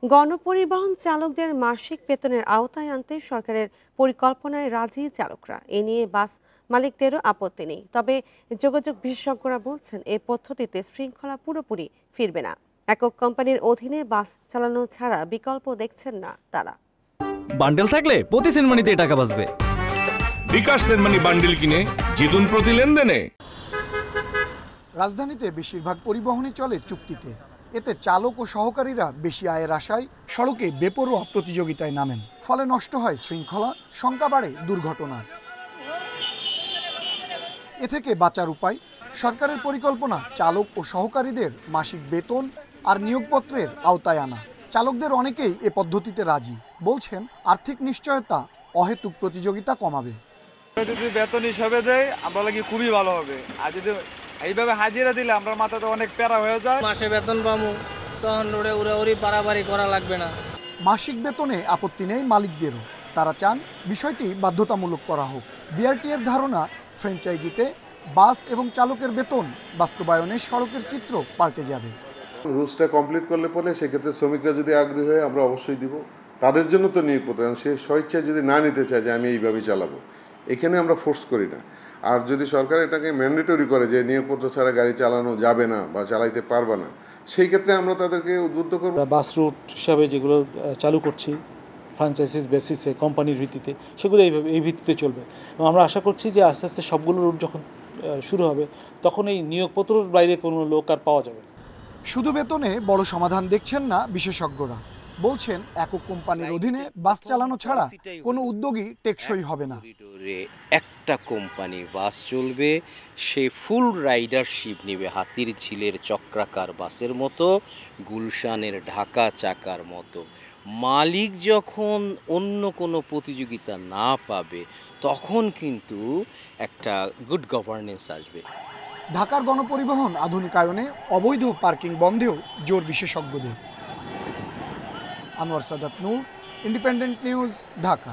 গণপরিবহন চালকদের মাসিক বেতনের আওতায় আনতে সরকারের পরিকল্পনায় রাজি চালকরা। এ নিয়ে বাস মালিকদেরও আপত্তি নেই। তবে যোগাযোগ বিশেষজ্ঞরা বলছেন এই পদ্ধতিতে শৃঙ্খলা পুরোপুরি ফিরবে না। একক কোম্পানির অধীনে বাস চালানো ছাড়া বিকল্প দেখছেন না তারা। বান্ডেল থাকলে প্রতি সেনমানিতে টাকা বাঁচবে। বিকাশ সেনমানি বান্ডেল কিনে জিতুন প্রতি লেনদেনে। রাজধানীতে বেশিরভাগ পরিবহনই চলে চুক্তিতে। এতে চালক ও সহকারীরা বেশি আয়ের আশায় সড়কে বেপরোয়া প্রতিযোগিতায় নামেন। ফলে নষ্ট হয় শৃঙ্খলা, শঙ্কা বাড়ে দুর্ঘটনার। এ থেকে বাঁচার উপায় সরকারের পরিকল্পনা চালক ও সহকারীদের মাসিক বেতন আর নিয়োগপত্রের আওতায় আনা। চালকদের অনেকেই এ পদ্ধতিতে রাজি, বলছেন আর্থিক নিশ্চয়তা অহেতুক প্রতিযোগিতা কমাবে। যদি বেতন হিসাবে দেয় আমরা লাগি খুবই ভালো হবে, আর যদি এইভাবে হাজিরা দিলে আমরা মাথাতে অনেক প্যারা হয়ে যায়। মাসে বেতন পাবো, তখন উড়ে বাড়াবাড়ি করা লাগবে না। মাসিক বেতনে আপত্তি নেই মালিকদেরও। তারা চান বিষয়টি বাধ্যতামূলক করা হোক। বিআরটি এর ধারণা, ফ্র্যাঞ্চাইজিতে বাস এবং চালকের বেতন বাস্তবায়নে সড়কের চিত্র পাল্টে যাবে। রুলসটা কমপ্লিট করলে পরে সেক্ষেত্রে শ্রমিকরা যদি আগ্রহী হয় আমরা অবশ্যই দিব। তাদের জন্য তো নিয়োগপত্র, সে স্বেচ্ছায় যদি না নিতে চায় যে আমি এইভাবেই চালাবো, এখানে আমরা ফোর্স করি না। আর যদি সরকার এটাকে ম্যান্ডেটরি করে যে নিয়োগপত্র ছাড়া গাড়ি চালানো যাবে না বা চালাইতে পারবে না, সেই ক্ষেত্রে আমরা তাদেরকে উদ্বুদ্ধ করব। বাস রুট হিসাবে যেগুলো চালু করছি ফ্র্যাঞ্চাইজিস বেসিসে কোম্পানির ভিত্তিতে, সেগুলো এই ভিত্তিতে চলবে। এবং আমরা আশা করছি যে আস্তে আস্তে সবগুলো রুট যখন শুরু হবে তখন এই নিয়োগপত্রের বাইরে কোনো লোক আর পাওয়া যাবে না। শুধু বেতনে বড় সমাধান দেখছেন না বিশেষজ্ঞরা। বলছেন একক কোম্পানির অধীনে বাস চালানো ছাড়া কোনো উদ্যোগই টেকসই হবে না। একটা কোম্পানি বাস চলবে, সে ফুল রাইডারশিপ নেবে, হাতির ঝিলের চক্রাকার বাসের মতো, গুলশানের ঢাকা চাকার মতো। মালিক যখন অন্য কোনো প্রতিযোগিতা না পাবে তখন কিন্তু একটা গুড গভর্নেন্স আসবে। ঢাকার গণপরিবহন আধুনিকায়নে অবৈধ পার্কিং বন্ধেও জোর বিশেষজ্ঞদের। আনোয়ার সাদাত নূর, ইন্ডিপেন্ডেন্ট নিউজ, ঢাকা।